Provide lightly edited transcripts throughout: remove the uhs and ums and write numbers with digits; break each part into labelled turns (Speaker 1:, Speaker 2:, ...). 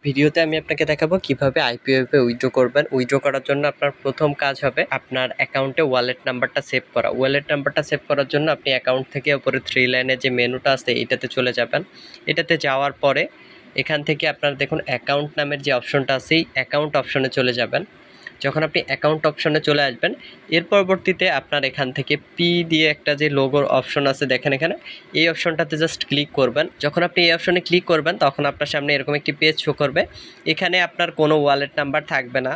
Speaker 1: ভিডিওতে আমি আপনাকে দেখাবো কিভাবে আইপিওতে উইথড্র করবেন। উইথড্র করার জন্য আপনার প্রথম কাজ হবে আপনার অ্যাকাউন্টে ওয়ালেট নাম্বারটা সেভ করা। ওয়ালেট নাম্বারটা সেভ করার জন্য আপনি অ্যাকাউন্ট থেকে উপরে 3 লাইনে যে মেনুটা আছে এটাতে চলে যাবেন। এটাতে যাওয়ার পরে এখান থেকে আপনার দেখুন অ্যাকাউন্ট নামের যে অপশনটা আছে এই অ্যাকাউন্ট অপশনে চলে যাবেন। যখন আপনি অ্যাকাউন্ট অপশনে চলে আসবেন এর পরবর্তীতে আপনার এখান থেকে পি দিয়ে একটা যে লোগোর অপশন আছে দেখেন এখানে, এই অপশনটাতে জাস্ট ক্লিক করবেন। যখন আপনি এই অপশনে ক্লিক করবেন তখন আপনার সামনে এরকম একটি পেজ শো করবে। এখানে আপনার কোনো ওয়ালেট নাম্বার থাকবে না,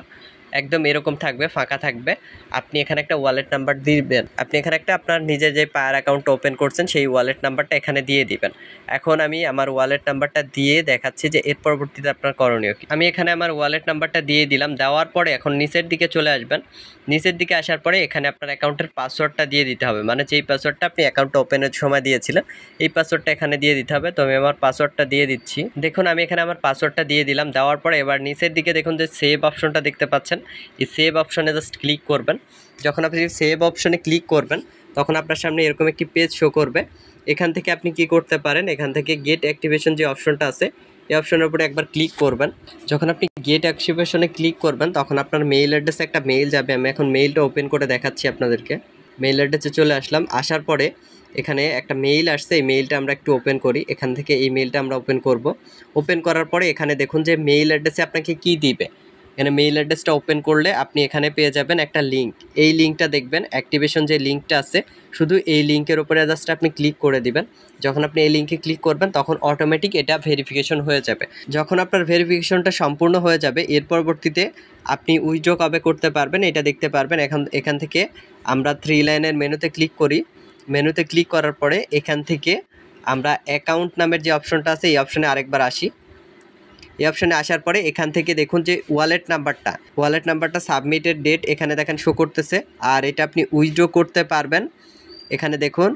Speaker 1: একদম এরকম থাকবে, ফাঁকা থাকবে। আপনি এখানে একটা ওয়ালেট নাম্বার দিবেন। আপনি এখানে একটা আপনার নিজের যে পায়ার অ্যাকাউন্ট ওপেন করছেন সেই ওয়ালেট নাম্বারটা এখানে দিয়ে দিবেন। এখন আমি আমার ওয়ালেট নাম্বারটা দিয়ে দেখাচ্ছি যে এর পরবর্তীতে আপনার করণীয় কি। আমি এখানে আমার ওয়ালেট নাম্বারটা দিয়ে দিলাম। দেওয়ার পরে এখন নিচের দিকে চলে আসবেন। নিচের দিকে আসার পরে এখানে আপনার অ্যাকাউন্টের পাসওয়ার্ডটা দিয়ে দিতে হবে, মানে যেই পাসওয়ার্ডটা আপনি অ্যাকাউন্ট ওপেনের সময় দিয়েছিলেন এই পাসওয়ার্ডটা এখানে দিয়ে দিতে হবে। তো আমি আমার পাসওয়ার্ডটা দিয়ে দিচ্ছি। দেখুন আমি এখানে আমার পাসওয়ার্ডটা দিয়ে দিলাম। দেওয়ার পরে এবার নিচের দিকে দেখুন যে সেভ অপশনটা দেখতে পাচ্ছেন, এই সেভ অপশনে জাস্ট ক্লিক করবেন। যখন আপনি সেভ অপশনে ক্লিক করবেন তখন আপনার সামনে এরকম একটি পেজ শো করবে। এখান থেকে আপনি কি করতে পারেন, এখান থেকে গেট অ্যাক্টিভেশন যে অপশনটা আছে এই অপশনের উপরে একবার ক্লিক করবেন। যখন আপনি গেট অ্যাক্টিভেশনে ক্লিক করবেন তখন আপনার মেইল অ্যাড্রেসে একটা মেইল যাবে। আমি এখন মেইলটা ওপেন করে দেখাচ্ছি আপনাদেরকে। মেইল অ্যাড্রেসে চলে আসলাম। আসার পরে এখানে একটা মেইল আসছে, এই মেইলটা আমরা একটু ওপেন করি। এখান থেকে এই মেইলটা আমরা ওপেন করব। ওপেন করার পরে এখানে দেখুন যে মেইল অ্যাড্রেসে আপনাকে কি দিবে। এখানে মেইল অ্যাড্রেসটা ওপেন করলে আপনি এখানে পেয়ে যাবেন একটা লিঙ্ক। এই লিঙ্কটা দেখবেন অ্যাক্টিভেশন যে লিঙ্কটা আছে, শুধু এই লিঙ্কের উপরে জাস্ট আপনি ক্লিক করে দিবেন। যখন আপনি এই লিঙ্কে ক্লিক করবেন তখন অটোমেটিক এটা ভেরিফিকেশন হয়ে যাবে। যখন আপনার ভেরিফিকেশনটা সম্পূর্ণ হয়ে যাবে এর পরবর্তীতে আপনি উইথড্র কবে করতে পারবেন এটা দেখতে পারবেন। এখান থেকে আমরা 3 লাইনের মেনুতে ক্লিক করি। মেনুতে ক্লিক করার পরে এখান থেকে আমরা অ্যাকাউন্ট নামের যে অপশনটা আছে এই অপশনে আরেকবার আসি। এই অপশানে আসার পরে এখান থেকে দেখুন যে ওয়ালেট নাম্বারটা সাবমিটের ডেট এখানে দেখেন শো করতেছে। আর এটা আপনি উইথড্র করতে পারবেন। এখানে দেখুন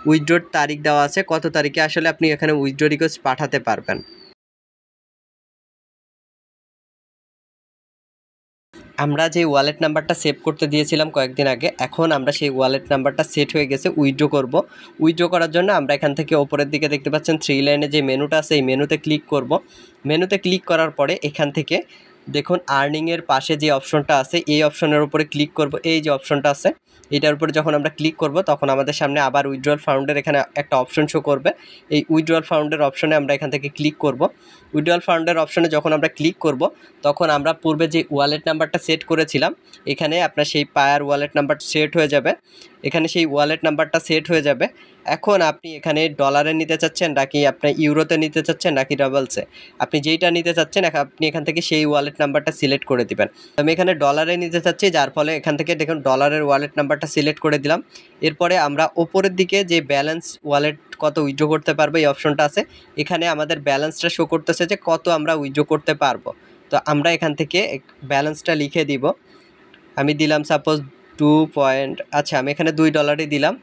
Speaker 1: উইথড্রর তারিখ দেওয়া আছে, কত তারিখে আসলে আপনি এখানে উইথড্র রিকোয়েস্ট পাঠাতে পারবেন। আমরা যে ওয়ালেট নাম্বারটা সেভ করতে দিয়েছিলাম কয়েকদিন আগে, এখন আমরা সেই ওয়ালেট নাম্বারটা সেট হয়ে গেছে। উইথড্র করব। উইথড্র করার জন্য আমরা এখান থেকে ওপরের দিকে দেখতে পাচ্ছেন 3 লাইনে যে মেনুটা আছে এই মেনুতে ক্লিক করব। মেনুতে ক্লিক করার পরে এখান থেকে দেখুন আর্নিংয়ের পাশে যে অপশনটা আছে এই অপশনের উপরে ক্লিক করব। এই যে অপশনটা আছে এটার উপরে যখন আমরা ক্লিক করব তখন আমাদের সামনে আবার উইথড্রয়াল ফান্ডের এখানে একটা অপশন শো করবে। এই উইথড্রয়াল ফান্ডের অপশনে আমরা এখান থেকে ক্লিক করব। উইথড্রয়াল ফান্ডের অপশনে যখন আমরা ক্লিক করব তখন আমরা পূর্বে যে ওয়ালেট নাম্বারটা সেট করেছিলাম এখানে আপনার সেই পায়ার ওয়ালেট নাম্বার সেট হয়ে যাবে। এখানে সেই ওয়ালেট নাম্বারটা সেট হয়ে যাবে। এখন আপনি এখানে ডলারে নিতে চাচ্ছেন নাকি আপনি ইউরোতে নিতে চাচ্ছেন নাকি ডাবলসে, আপনি যেইটা নিতে চাচ্ছেন আপনি এখান থেকে সেই ওয়ালেট নাম্বারটা সিলেক্ট করে দিবেন। আমি এখানে ডলারে নিতে চাচ্ছি, যার ফলে এখান থেকে দেখুন ডলারের ওয়ালেট নাম্বারটা সিলেক্ট করে দিলাম। এরপরে আমরা ওপরের দিকে যে ব্যালেন্স ওয়ালেট কত উইথড্র করতে পারবো এই অপশনটা আছে, এখানে আমাদের ব্যালেন্সটা শো করতেছে যে কত আমরা উইথড্র করতে পারবো। তো আমরা এখান থেকে ব্যালেন্সটা লিখে দিব। আমি দিলাম সাপোজ 2 পয়েন্ট, আচ্ছা আমি এখানে $2 দিলাম।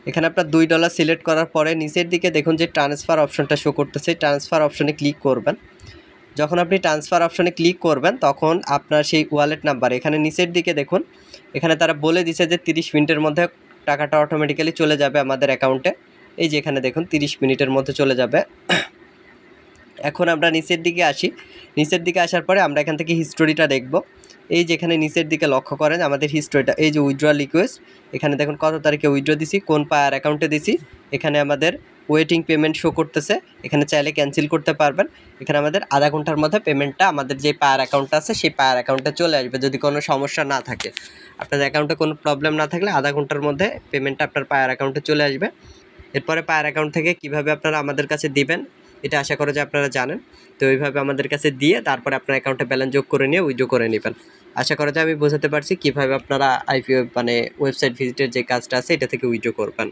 Speaker 1: এখানে আপনার $2 সিলেক্ট করার পরে নিচের দিকে দেখুন যে ট্রান্সফার অপশনটা শো করতেছে, ট্রান্সফার অপশনে ক্লিক করবেন। যখন আপনি ট্রান্সফার অপশনে ক্লিক করবেন তখন আপনার সেই ওয়ালেট নাম্বার এখানে নিচের দিকে দেখুন এখানে তারা বলে দিছে যে 30 মিনিটের মধ্যে টাকাটা অটোমেটিক্যালি চলে যাবে আমাদের অ্যাকাউন্টে। এই যে এখানে দেখুন 30 মিনিটের মধ্যে চলে যাবে। এখন আমরা নিচের দিকে আসি। নিচের দিকে আসার পরে আমরা এখান থেকে হিস্টোরিটা দেখব। এই যেখানে নিচের দিকে লক্ষ্য করেন আমাদের হিস্টোরিটা, এই যে উইথড্রয়াল রিকোয়েস্ট এখানে দেখুন কত তারিখে উইথড্র দিছি, কোন পায়ার অ্যাকাউন্টে দিছি। এখানে আমাদের ওয়েটিং পেমেন্ট শো করতেছে, এখানে চাইলে ক্যান্সেল করতে পারবেন। এখানে আমাদের আধা ঘন্টার মধ্যে পেমেন্টটা আমাদের যে পায়ার অ্যাকাউন্টটা আছে সেই পায়ার অ্যাকাউন্টে চলে আসবে যদি কোনো সমস্যা না থাকে। আপনাদের অ্যাকাউন্টে কোনো প্রবলেম না থাকলে আধা ঘন্টার মধ্যে পেমেন্টটা আপনার পায়ার অ্যাকাউন্টে চলে আসবে। এরপরে পায়ার অ্যাকাউন্ট থেকে কিভাবে আপনারা আমাদের কাছে দিবেন এটা আশা করি যে আপনারা জানেন। তো ওইভাবে আমাদের কাছে দিয়ে তারপরে আপনার অ্যাকাউন্টে ব্যালেন্স যোগ করে নিয়ে উইথড্র করে নেবেন। আশা করা যায় আমি বোঝাতে পারছি কীভাবে আপনারা আইপিও মানে ওয়েবসাইট ভিজিটের যে কাজটা আছে এটা থেকে উইথড্র করবেন।